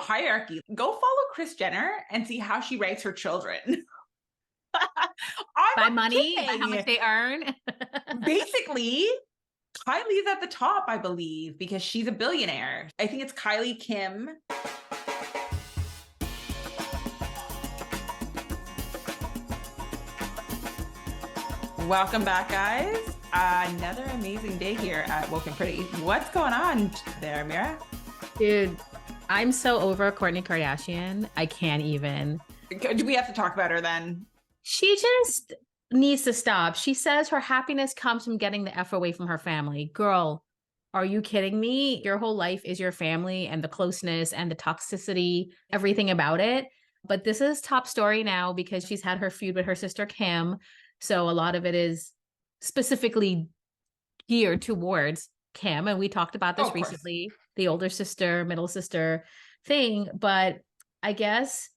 hierarchy. Go follow Kris Jenner and see how she ranks her children. By money, by how much they earn. Basically, Kylie's at the top, I believe, because she's a billionaire. I think it's Kylie, Kim. Welcome back, guys. Another amazing day here at Woke and Pretty. What's going on there, Mira? Dude, I'm so over Kourtney Kardashian. I can't even. Do we have to talk about her then? She just needs to stop. She says her happiness comes from getting the F away from her family. Girl, are you kidding me? Your whole life is your family and the closeness and the toxicity, everything about it. But this is top story now because she's had her feud with her sister, Kim. So a lot of it is specifically geared towards Kim. And we talked about this recently, the older sister, middle sister thing. But I guess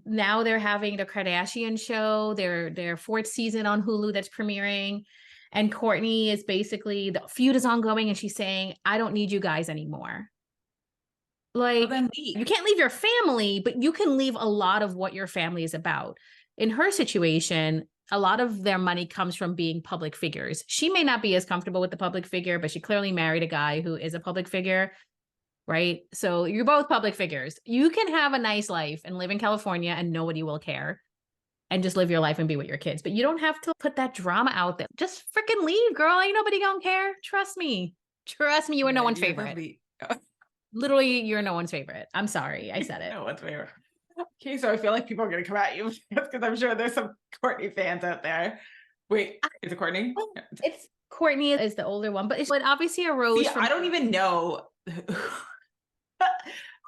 now they're having the Kardashian show, their fourth season on Hulu that's premiering. And Kourtney is basically, the feud is ongoing and she's saying, I don't need you guys anymore. Like, well, you can't leave your family, but you can leave a lot of what your family is about. In her situation, a lot of their money comes from being public figures. She may not be as comfortable with the public figure, but she clearly married a guy who is a public figure, right? So you're both public figures. You can have a nice life and live in California and nobody will care and just live your life and be with your kids. But you don't have to put that drama out there. Just freaking leave, girl. Ain't nobody gonna care. Trust me. Trust me, you are no one's favorite. Literally, you're no one's favorite. I'm sorry. I said it. No one's favorite. Okay, so I feel like people are going to come at you because I'm sure there's some Kourtney fans out there. Wait, is it Kourtney? It's Kourtney is the older one, but it obviously arose from... I don't even know.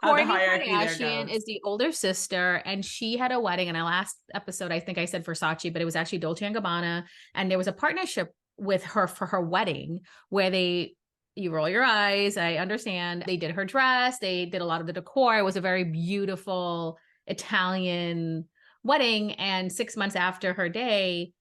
Kourtney Kardashian is the older sister, and she had a wedding. And last episode, I think I said Versace, but it was actually Dolce Gabbana. And there was a partnership with her for her wedding where you roll your eyes. I understand. They did her dress. They did a lot of the decor. It was a very beautiful Italian wedding. And 6 months after her day,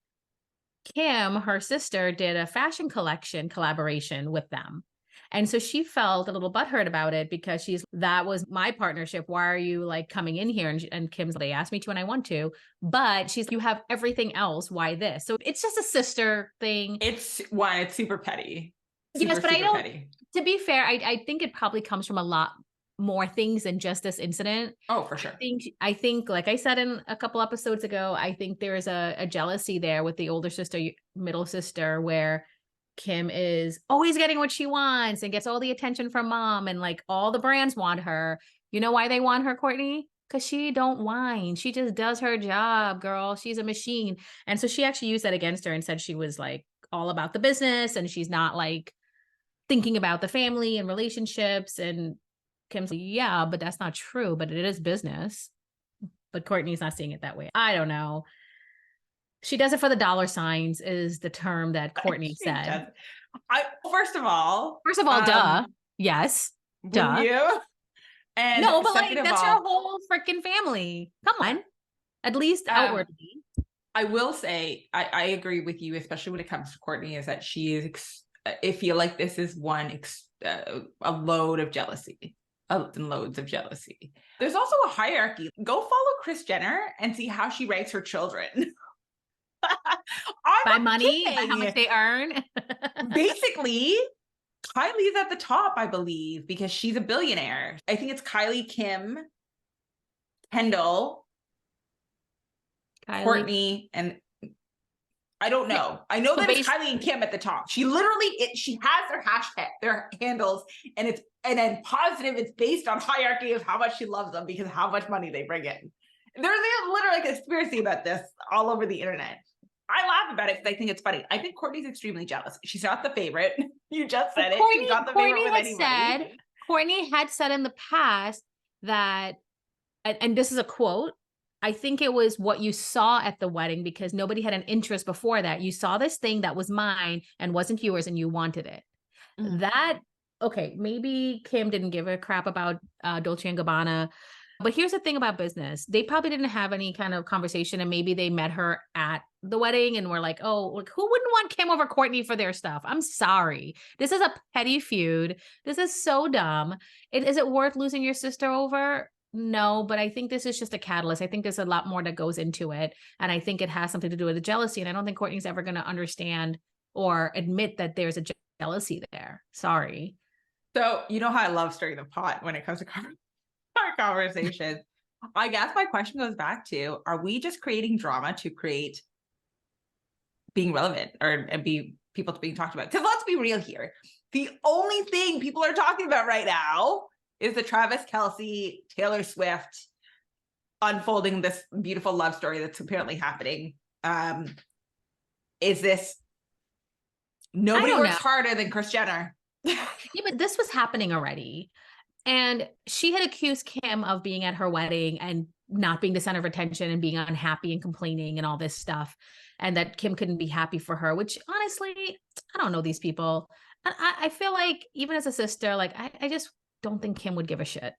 Kim, her sister, did a fashion collection collaboration with them. And so she felt a little butthurt about it because that was my partnership. Why are you like coming in here? And Kim's, they asked me to and I want to, but you have everything else. Why this? So it's just a sister thing. It's super petty. Yes, but I don't, petty. To be fair, I think it probably comes from a lot more things than just this incident. Oh, for sure. I think, like I said in a couple episodes ago, I think there's a jealousy there with the older sister, middle sister, where Kim is always getting what she wants and gets all the attention from mom, and like all the brands want her. You know why they want her, Kourtney? Because she don't whine. She just does her job, girl. She's a machine. And so she actually used that against her and said she was like all about the business and she's not like thinking about the family and relationships. And Kim's like, yeah, but that's not true, but it is business. But Kourtney's not seeing it that way. I don't know. She does it for the dollar signs is the term that Kourtney said. First of all, duh. Yes. Duh. You? And no, but like that's your whole freaking family. Come on. At least outwardly. I will say, I agree with you, especially when it comes to Kourtney, is that she is, I feel like this is a load of jealousy. And loads of jealousy. There's also a hierarchy. Go follow Kris Jenner and see how she ranks her children. By money, by how much they earn. Basically, Kylie's at the top, I believe, because she's a billionaire. I think it's Kylie, Kim, Kendall, Kourtney, and I don't know. I know that it's Kylie and Kim at the top. She has their hashtag, their handles, and then positive. It's based on hierarchy of how much she loves them because of how much money they bring in. There's literally a conspiracy about this all over the internet. I laugh about it because I think it's funny. I think Kourtney's extremely jealous. She's not the favorite. You just said it. She's not the favorite with anybody. Kourtney had said in the past that, and this is a quote, I think it was what you saw at the wedding because nobody had an interest before that. You saw this thing that was mine and wasn't yours and you wanted it. Mm-hmm. Okay, maybe Kim didn't give a crap about Dolce & Gabbana. But here's the thing about business. They probably didn't have any kind of conversation and maybe they met her at the wedding and were like, oh, like, who wouldn't want Kim over Kourtney for their stuff? I'm sorry. This is a petty feud. This is so dumb. Is it worth losing your sister over? No, but I think this is just a catalyst. I think there's a lot more that goes into it. And I think it has something to do with the jealousy. And I don't think Kourtney's ever going to understand or admit that there's a jealousy there. Sorry. So you know how I love stirring the pot when it comes to our conversations. I guess my question goes back to, are we just creating drama to create being relevant and be people being talked about? Because let's be real here. The only thing people are talking about right now is the Travis Kelce, Taylor Swift unfolding this beautiful love story that's apparently happening. Is this, nobody works harder than Kris Jenner. Yeah, but this was happening already. And she had accused Kim of being at her wedding and not being the center of attention and being unhappy and complaining and all this stuff. And that Kim couldn't be happy for her, which honestly, I don't know these people. I feel like even as a sister, like I just don't think Kim would give a shit.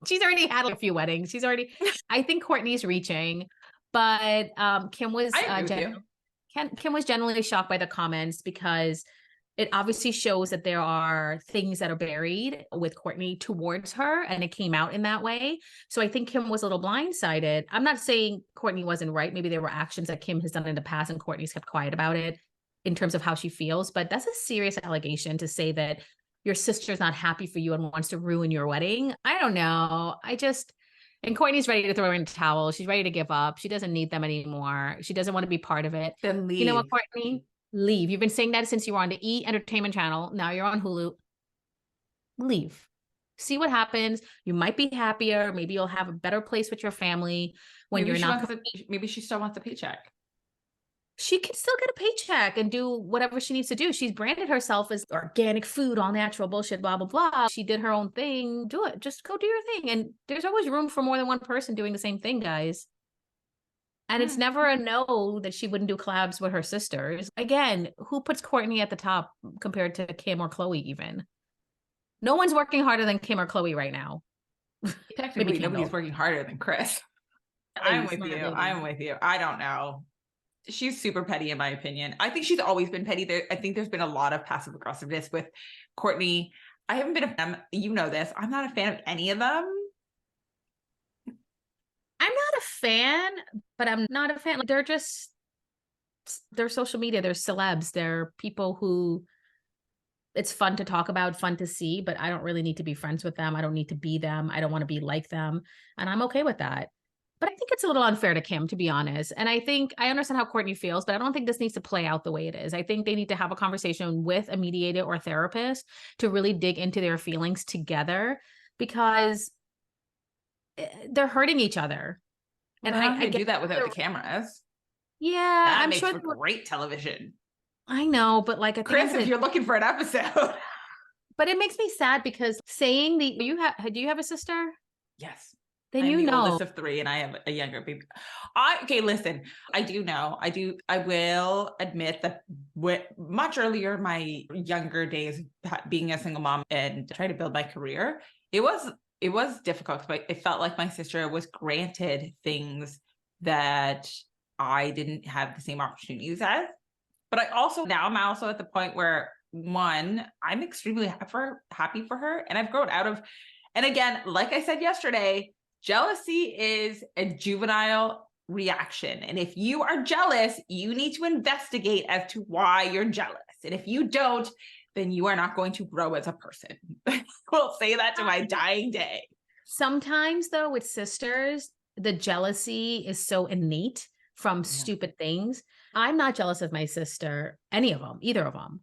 She's already had a few weddings. She's already, I think Kourtney's reaching, but Kim was, Kim was genuinely shocked by the comments because it obviously shows that there are things that are buried with Kourtney towards her, and it came out in that way. So I think Kim was a little blindsided. I'm not saying Kourtney wasn't right. Maybe there were actions that Kim has done in the past and Kourtney's kept quiet about it in terms of how she feels, but that's a serious allegation to say that your sister's not happy for you and wants to ruin your wedding. I don't know. And Kourtney's ready to throw in the towel. She's ready to give up. She doesn't need them anymore. She doesn't want to be part of it. Then leave. You know what, Kourtney? Leave. You've been saying that since you were on the E! Entertainment channel. Now you're on Hulu. Leave. See what happens. You might be happier. Maybe you'll have a better place with your family when you're not. Maybe she still wants a paycheck. She can still get a paycheck and do whatever she needs to do. She's branded herself as organic food, all natural bullshit, blah, blah, blah. She did her own thing. Do it. Just go do your thing. And there's always room for more than one person doing the same thing, guys. And it's never a no that she wouldn't do collabs with her sisters. Again, who puts Kourtney at the top compared to Kim or Khloe even? No one's working harder than Kim or Khloe right now. Technically, nobody's working harder than Kris. I'm with you. I'm with you. I don't know. She's super petty in my opinion. I think she's always been petty. I think there's been a lot of passive aggressiveness with Kourtney. I haven't been a fan. You know this. I'm not a fan of any of them. I'm not a fan, but I'm not a fan. Like, they're social media. They're celebs. They're people who it's fun to talk about, fun to see, but I don't really need to be friends with them. I don't need to be them. I don't want to be like them. And I'm okay with that. But I think it's a little unfair to Kim, to be honest. And I think I understand how Kourtney feels, but I don't think this needs to play out the way it is. I think they need to have a conversation with a mediator or therapist to really dig into their feelings together because they're hurting each other. And I do that without the cameras. Yeah, that makes for great television. I know, but like Kris, if you're looking for an episode. But it makes me sad because saying do you have a sister? Yes. Then I'm the oldest of three, and I have a younger baby. Okay, listen. I do know. I will admit that much earlier, my younger days, being a single mom and trying to build my career, it was difficult. But it felt like my sister was granted things that I didn't have the same opportunities as. But I'm also at the point where one, I'm extremely happy for her, and I've grown out of. And again, like I said yesterday, jealousy is a juvenile reaction. And if you are jealous, you need to investigate as to why you're jealous. And if you don't, then you are not going to grow as a person. I'll say that to my dying day. Sometimes, though, with sisters, the jealousy is so innate from stupid things. I'm not jealous of my sister, any of them, either of them.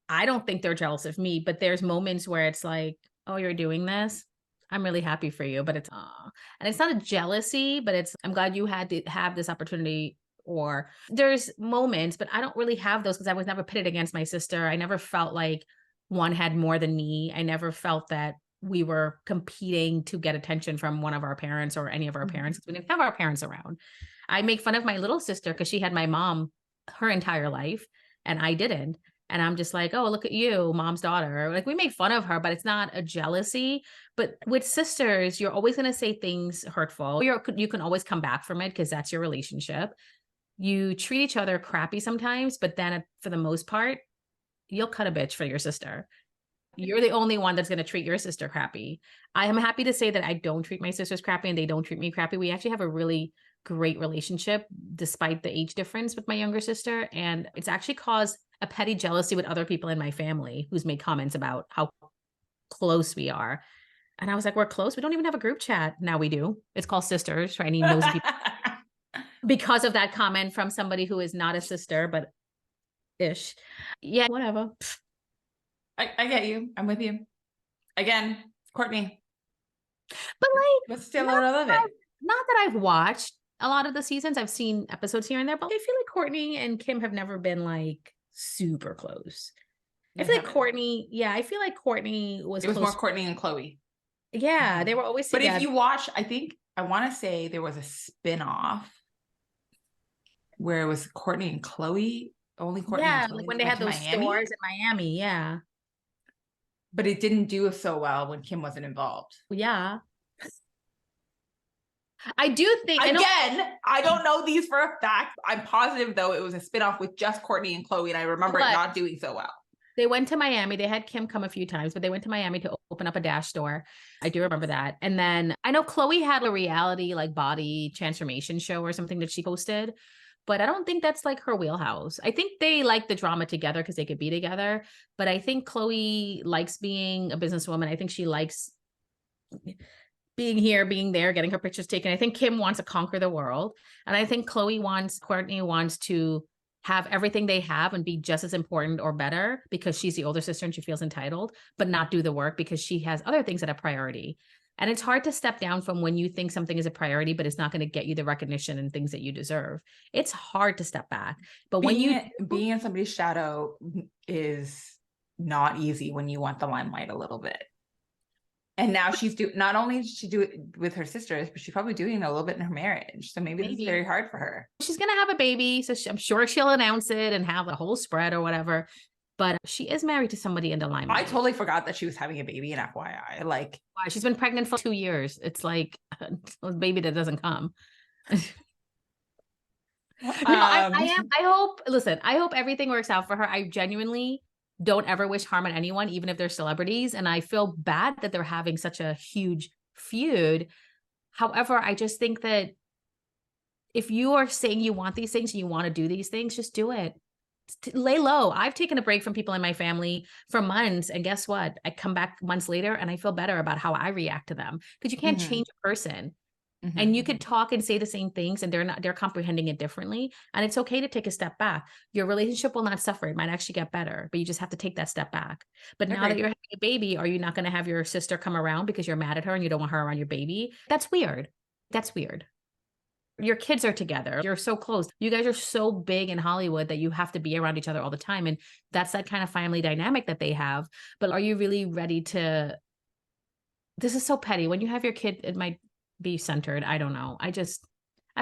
I don't think they're jealous of me, but there's moments where it's like, oh, you're doing this? I'm really happy for you, but and it's not a jealousy, but I'm glad you had to have this opportunity. Or there's moments, but I don't really have those because I was never pitted against my sister. I never felt like one had more than me. I never felt that we were competing to get attention from one of our parents or any of our parents. We didn't have our parents around. I make fun of my little sister because she had my mom her entire life and I didn't. And I'm just like, oh, look at you, mom's daughter. Like, we make fun of her, but it's not a jealousy. But with sisters, you're always going to say things hurtful. You can always come back from it because that's your relationship. You treat each other crappy sometimes, but then for the most part, you'll cut a bitch for your sister. You're the only one that's going to treat your sister crappy. I am happy to say that I don't treat my sisters crappy and they don't treat me crappy. We actually have a really great relationship despite the age difference with my younger sister. And it's actually caused a petty jealousy with other people in my family who's made comments about how close we are. And I was like, we're close. We don't even have a group chat. Now we do. It's called Sisters for any nosy people. Because of that comment from somebody who is not a sister, but ish. Yeah, whatever. I get you. I'm with you. Again, Kourtney. But like, but still, I love it. Not that I've watched a lot of the seasons. I've seen episodes here and there, but I feel like Kourtney and Kim have never been like super close. I feel like Kourtney, I feel like Kourtney was It was more Kourtney and Khloe. Yeah, they were always together. But if you watch, I want to say there was a spin-off where it was Kourtney and Khloe, only Kourtney and Khloe. Like when they had those stores in Miami, yeah. But it didn't do so well when Kim wasn't involved. Yeah. I do think I don't know these for a fact. I'm positive though it was a spinoff with just Kourtney and Khloe, and I remember it not doing so well. They went to Miami. They had Kim come a few times, but they went to Miami to open up a Dash store. I do remember that. And then I know Khloe had a reality like body transformation show or something that she hosted, but I don't think that's like her wheelhouse. I think they like the drama together because they could be together. But I think Khloe likes being a businesswoman. I think she likes being here, being there, getting her pictures taken. I think Kim wants to conquer the world. And I think Kourtney wants to have everything they have and be just as important or better because she's the older sister and she feels entitled, but not do the work because she has other things that are priority. And it's hard to step down from when you think something is a priority, but it's not going to get you the recognition and things that you deserve. It's hard to step back. But being in somebody's shadow is not easy when you want the limelight a little bit. And now not only did she do it with her sisters, but she's probably doing it a little bit in her marriage. So maybe this is very hard for her. She's going to have a baby. So I'm sure she'll announce it and have a whole spread or whatever. But she is married to somebody in the limelight. I totally forgot that she was having a baby in FYI. Like, wow, she's been pregnant for 2 years. It's like a baby that doesn't come. I hope everything works out for her. I genuinely don't ever wish harm on anyone, even if they're celebrities. And I feel bad that they're having such a huge feud. However, I just think that if you are saying you want these things and you want to do these things, just do it. Lay low. I've taken a break from people in my family for months. And guess what? I come back months later and I feel better about how I react to them because you can't change a person. And you could talk and say the same things and they're comprehending it differently. And it's okay to take a step back. Your relationship will not suffer. It might actually get better, but you just have to take that step back. But now that you're having a baby, are you not going to have your sister come around because you're mad at her and you don't want her around your baby? That's weird. Your kids are together. You're so close. You guys are so big in Hollywood that you have to be around each other all the time. And that's that kind of family dynamic that they have. But are you really ready to, this is so petty. When you have your kid, it might be centered. I don't know. I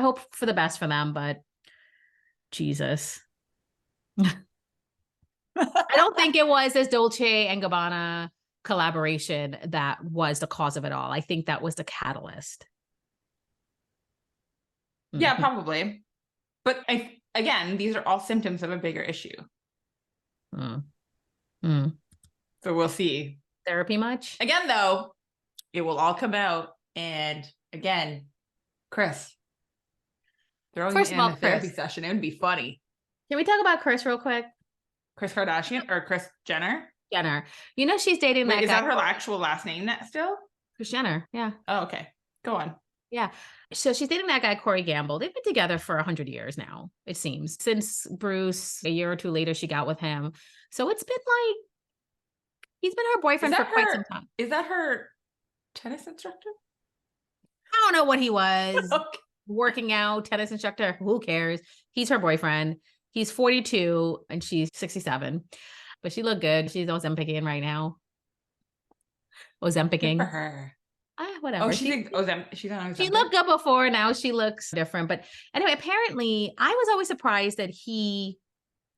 hope for the best for them, but Jesus. I don't think it was this Dolce and Gabbana collaboration that was the cause of it all. I think that was the catalyst. Yeah, probably. But again, these are all symptoms of a bigger issue. So we'll see. Therapy much? Again, though, it will all come out. And again, Kris, throwing in a therapy session, it would be funny. Can we talk about Kris real quick? Kris Kardashian or Kris Jenner? Jenner. You know she's dating that guy. Is that her actual last name still? Kris Jenner, yeah. Oh, okay. Go on. Yeah. So she's dating that guy, Corey Gamble. They've been together for 100 years now, it seems. Since Bruce, a year or two later, she got with him. So it's been like, he's been her boyfriend for quite some time. Is that her tennis instructor? I don't know what he was. Okay. Working out, tennis instructor, who cares? He's her boyfriend. He's 42 and she's 67. But she looked good. She's Ozempicing right now. Ozempicing. Good for her. Whatever. Oh, she's on Ozempic. She looked good before. Now she looks different. But anyway, apparently, I was always surprised that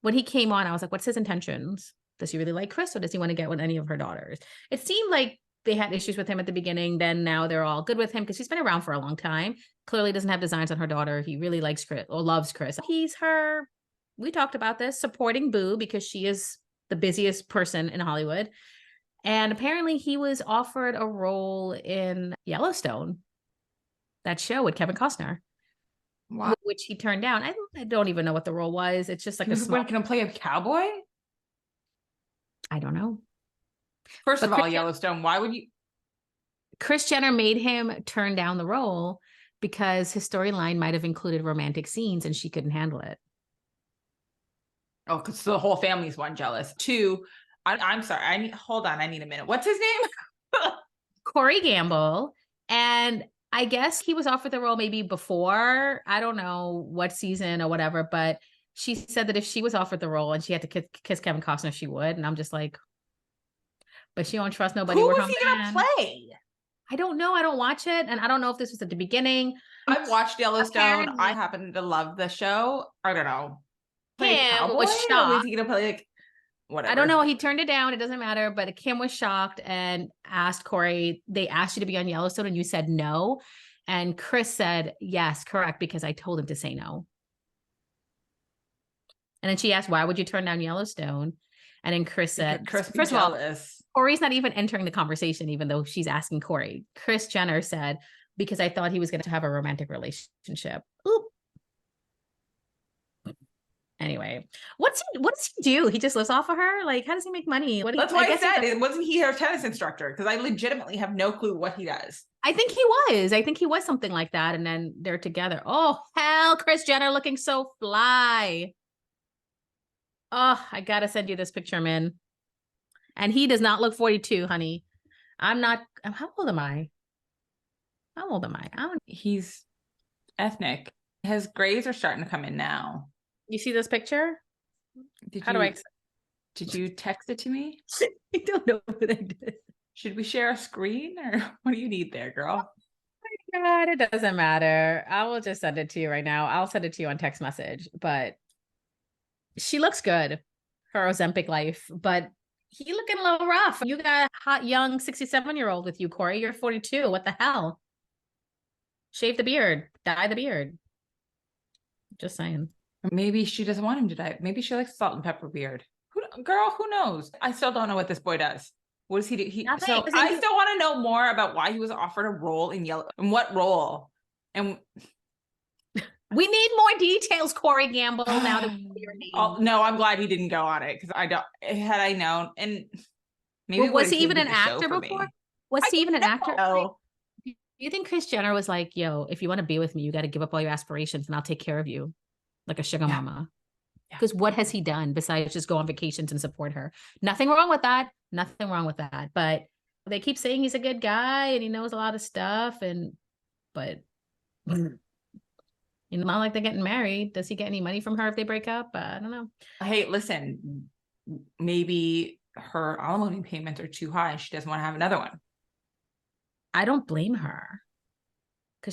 when he came on, I was like, what's his intentions? Does he really like Kris or does he want to get with any of her daughters? It seemed like they had issues with him at the beginning. Then now they're all good with him because he's been around for a long time. Clearly doesn't have designs on her daughter. He really likes Kris or loves Kris. He's her, we talked about this, supporting boo because she is the busiest person in Hollywood. And apparently he was offered a role in Yellowstone, that show with Kevin Costner. Wow. Which he turned down. I don't even know what the role was. It's just like He was going to play a cowboy? I don't know. First of all, Yellowstone, why would you? Kris Jenner made him turn down the role because his storyline might have included romantic scenes and she couldn't handle it. Oh, because the whole family's one jealous. Two, I'm sorry. Hold on. I need a minute. What's his name? Corey Gamble. And I guess he was offered the role maybe before. I don't know what season or whatever, but she said that if she was offered the role and she had to kiss Kevin Costner, she would. And I'm just like, but she won't trust nobody. Who was he going to play? I don't know. I don't watch it. And I don't know if this was at the beginning. I've watched Yellowstone. Apparently, I happen to love the show. I don't know. Kim was shocked. Was he going to play like whatever? I don't know. He turned it down. It doesn't matter. But Kim was shocked and asked Corey, they asked you to be on Yellowstone and you said no. And Kris said, yes, correct, because I told him to say no. And then she asked, why would you turn down Yellowstone? And then Kris said, first of all, Corey's not even entering the conversation, even though she's asking Corey. Kris Jenner said, because I thought he was going to have a romantic relationship. Oop. Anyway, what does he do? He just lives off of her? Like, how does he make money? That's why I said, wasn't he her tennis instructor? Because I legitimately have no clue what he does. I think he was something like that. And then they're together. Oh, hell, Kris Jenner looking so fly. Oh, I got to send you this picture, man. And he does not look 42, honey. How old am I? He's ethnic. His grays are starting to come in now. You see this picture? Did you text it to me? I don't know what I did. Should we share a screen or what do you need there, girl? Oh my God, it doesn't matter. I will just send it to you right now. I'll send it to you on text message, but she looks good, her Ozempic life, but he looking a little rough. You got a hot, young 67-year-old with you, Corey. You're 42. What the hell? Shave the beard. Dye the beard. Just saying. Maybe she doesn't want him to die. Maybe she likes salt and pepper beard. Who knows? I still don't know what this boy does. What does he do? I still want to know more about why he was offered a role in Yellow and what role. And we need more details, Corey Gamble. Now that we know your name. Oh, no, I'm glad he didn't go on it because had I known, and maybe was he even an actor before? Was he even an actor? No. Do you think Kris Jenner was like, yo, if you want to be with me, you got to give up all your aspirations and I'll take care of you like a sugar mama? Because what has he done besides just go on vacations and support her? Nothing wrong with that. But they keep saying he's a good guy and he knows a lot of stuff. But not like they're getting married. Does he get any money from her if they break up? I don't know. Hey, listen, maybe her alimony payments are too high. She doesn't want to have another one. I don't blame her.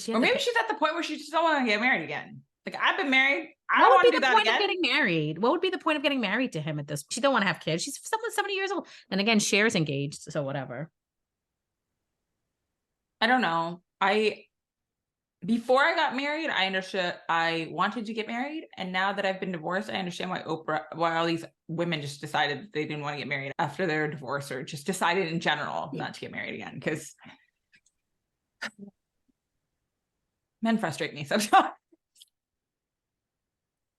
Or maybe she's at the point where she just don't want to get married again. Like, I've been married. I don't want to do that again. What would be the point of getting married to him at this? She don't want to have kids. She's 70 years old. And again, Cher's engaged, so whatever. I don't know. Before I got married, I understood I wanted to get married. And now that I've been divorced, I understand why all these women just decided they didn't want to get married after their divorce, or just decided in general not to get married again. Because men frustrate me sometimes.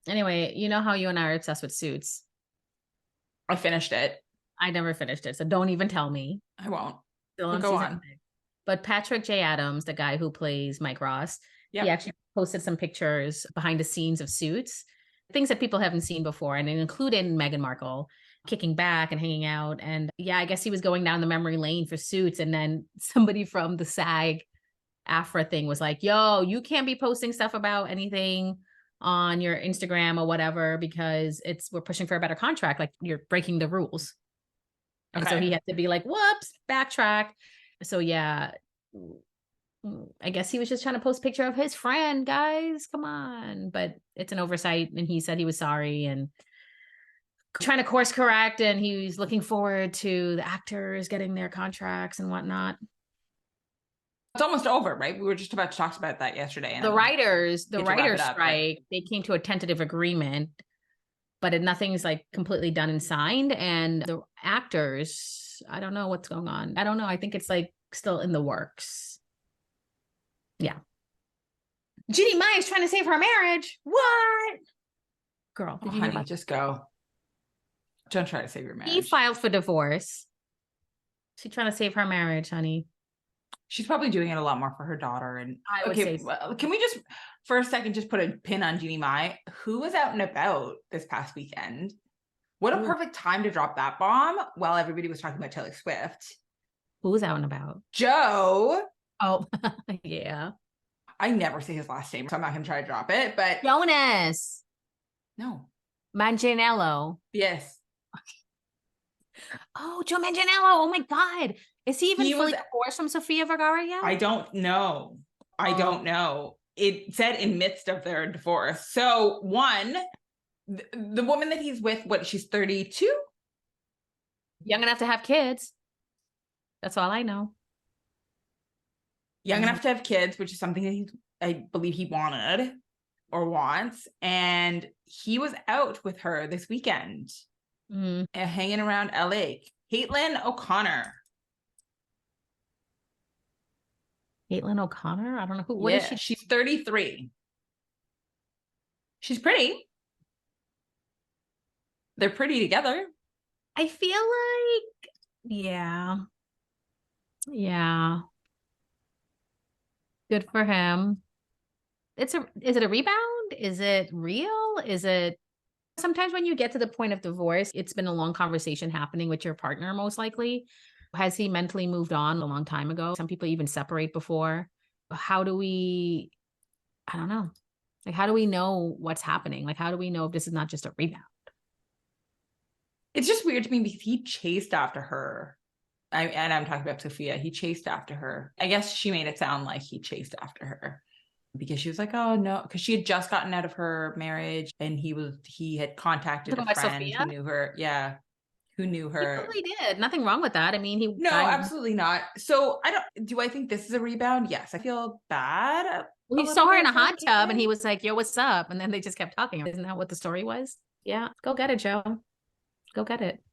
Anyway, you know how you and I are obsessed with Suits. I finished it. I never finished it, so don't even tell me. I won't. Still go on. But Patrick J. Adams, the guy who plays Mike Ross, he actually posted some pictures behind the scenes of Suits, things that people haven't seen before, and it included Meghan Markle kicking back and hanging out. And I guess he was going down the memory lane for Suits, and then somebody from the SAG AFTRA thing was like, yo, you can't be posting stuff about anything on your Instagram or whatever, because we're pushing for a better contract. Like, you're breaking the rules. And so he had to be like, whoops, backtrack. So I guess he was just trying to post a picture of his friend, guys, come on. But it's an oversight, and he said he was sorry and trying to course correct, and he's looking forward to the actors getting their contracts and whatnot. It's almost over, right? We were just about to talk about that yesterday. The writers strike, they came to a tentative agreement, but nothing's like completely done and signed. And the actors I don't know what's going on. I don't know. I think it's like still in the works. Yeah. Jeannie Mai is trying to save her marriage. What? Girl, did you hear about just go. Don't try to save your marriage. He filed for divorce. She's trying to save her marriage, honey. She's probably doing it a lot more for her daughter. And I would say so. Well, can we just for a second just put a pin on Jeannie Mai, who was out and about this past weekend? What a perfect time to drop that bomb while everybody was talking about Taylor Swift. Who was out and about? Joe. Oh, yeah. I never say his last name, so I'm not going to try to drop it, but Jonas. No. Manganiello. Yes. Oh, Joe Manganiello. Oh my God. Is he even fully divorced from Sofia Vergara yet? I don't know. I don't know. It said in midst of their divorce. So one, the woman that he's with, she's 32? Young enough to have kids. That's all I know. Young enough to have kids, which is something that I believe he wanted or wants. And he was out with her this weekend, hanging around LA. Caitlin O'Connor. Caitlin O'Connor? I don't know who. What is she? She's 33. She's pretty. They're pretty together. I feel like, yeah. Good for him. Is it a rebound? Is it real? Is it sometimes when you get to the point of divorce, it's been a long conversation happening with your partner, most likely. Has he mentally moved on a long time ago? Some people even separate before. How do we, I don't know. Like, how do we know what's happening? Like, how do we know if this is not just a rebound? It's just weird to me because he chased after her. And I'm talking about Sofia. He chased after her. I guess she made it sound like he chased after her because she was like, oh no, because she had just gotten out of her marriage and he had contacted a friend who knew her. Yeah. Who knew her. He totally did. Nothing wrong with that. I mean, No, absolutely not. So do I think this is a rebound? Yes. I feel bad. Well, he saw her in a hot tub and he was like, yo, what's up? And then they just kept talking. Isn't that what the story was? Yeah. Go get it, Joe. Go get it.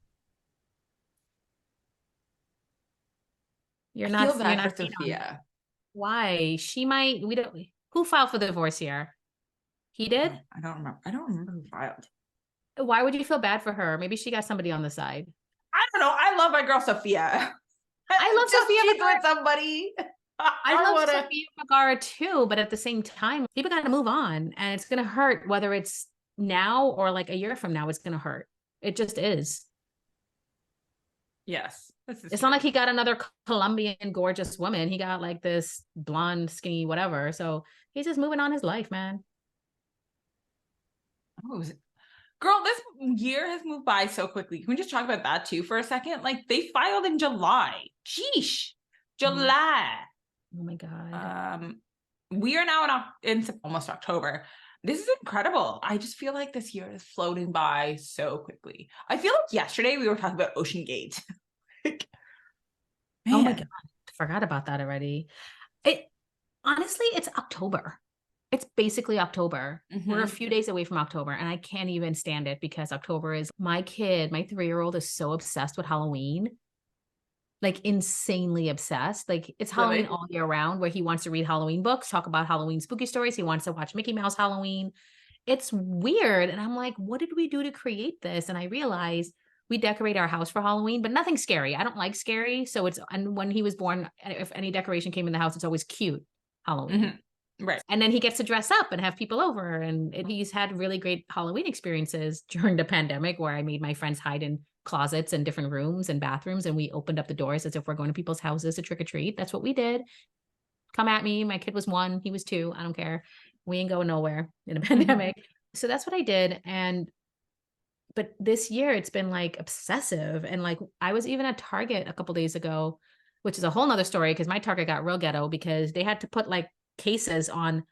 You're not for Sofia. Why? She might, who filed for the divorce here? He did? I don't remember who filed. Why would you feel bad for her? Maybe she got somebody on the side. I don't know. I love my girl Sofia. I love Sofia Vergara. With somebody. I love Sofia Vergara too, but at the same time, people got to move on, and it's gonna hurt whether it's now or like a year from now. It's gonna hurt. It just is. Yes, it's not like he got another Colombian gorgeous woman. He got like this blonde, skinny, whatever. So he's just moving on his life, man. Oh, girl, this year has moved by so quickly. Can we just talk about that too for a second? Like they filed in July. Sheesh. July. Oh my God. We are now in almost October. This is incredible. I just feel like this year is floating by so quickly. I feel like yesterday we were talking about Oceangate. Oh my God. I forgot about that already. Honestly, it's October. It's basically October. We're a few days away from October, and I can't even stand it because October is my 3-year-old is so obsessed with Halloween, like insanely obsessed. Like it's Halloween all year round where he wants to read Halloween books, talk about Halloween spooky stories. He wants to watch Mickey Mouse Halloween. It's weird. And I'm like, what did we do to create this? And I realized we decorate our house for Halloween, but nothing scary. I don't like scary. So and when he was born, if any decoration came in the house, it's always cute Halloween. Right. And then he gets to dress up and have people over. And he's had really great Halloween experiences during the pandemic where I made my friends hide in closets and different rooms and bathrooms. And we opened up the doors as if we're going to people's houses to trick or treat. That's what we did. Come at me. My kid was 1. He was 2. I don't care. We ain't going nowhere in a pandemic. So that's what I did. But this year it's been like obsessive. And like, I was even at Target a couple days ago, which is a whole nother story because my Target got real ghetto because they had to put like cases on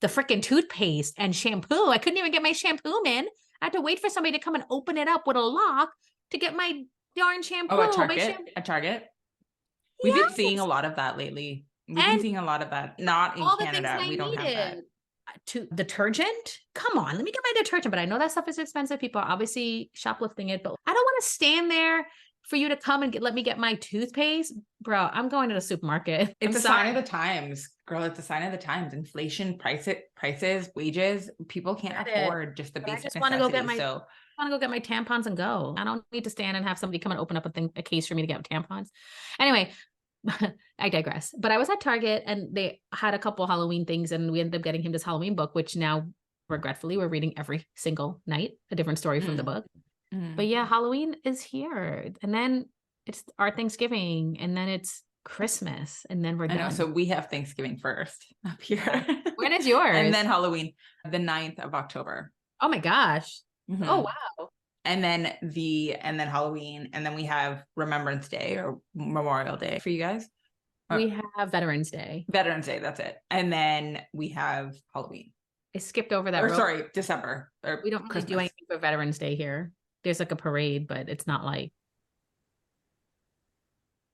the freaking toothpaste and shampoo. I couldn't even get my shampoo in. I had to wait for somebody to come and open it up with a lock to get my darn shampoo. Oh, at Target? At Target? We've been seeing a lot of that lately. We've been seeing a lot of that. Not in Canada. We don't have that. Detergent? Come on, let me get my detergent. But I know that stuff is expensive. People are obviously shoplifting it. But I don't want to stand there for you to come and let me get my toothpaste, bro, I'm going to the supermarket. It's a sign of the times, girl. It's a sign of the times. Inflation, prices, wages. People can't afford just the basic necessities. So I want to go get my tampons and go. I don't need to stand and have somebody come and open up a case for me to get tampons. Anyway, I digress. But I was at Target and they had a couple Halloween things and we ended up getting him this Halloween book, which now regretfully we're reading every single night, a different story from the book. But yeah, Halloween is here. And then it's our Thanksgiving and then it's Christmas and then we're done. I know, so we have Thanksgiving first up here. When is yours? And then Halloween, the 9th of October. Oh my gosh. Oh wow. And then Halloween, and then we have Remembrance Day or Memorial Day for you guys. We have Veterans Day. Veterans Day, that's it. And then we have Halloween. I skipped over that. Or sorry, December. Or we don't really do anything for Veterans Day here. There's like a parade, but it's not like,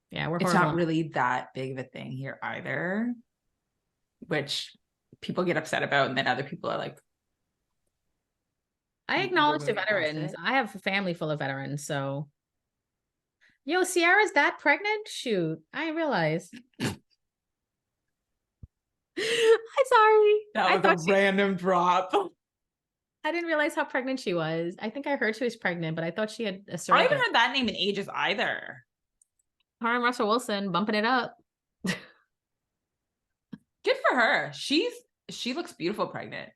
yeah, it's not really that big of a thing here either, which people get upset about, and then other people are like, I acknowledge the veterans. I have a family full of veterans, so. Yo, Sierra's that pregnant? Shoot, I didn't realize. I'm sorry. That was a random drop. I didn't realize how pregnant she was. I think I heard she was pregnant, but I thought she had a surrogate. I haven't heard that name in ages either. Her and Russell Wilson bumping it up. Good for her. She looks beautiful pregnant.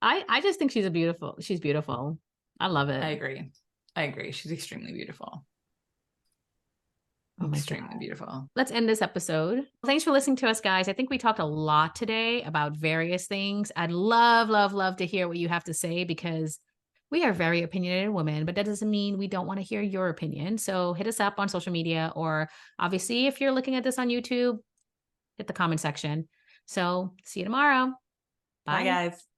I just think she's beautiful. I love it. I agree. She's extremely beautiful. Oh, extremely beautiful. Let's end this episode. Thanks for listening to us, guys. I think we talked a lot today about various things. I'd love to hear what you have to say because we are very opinionated women, but that doesn't mean we don't want to hear your opinion. So hit us up on social media, or obviously if you're looking at this on YouTube, hit the comment section. So see you tomorrow. Bye guys.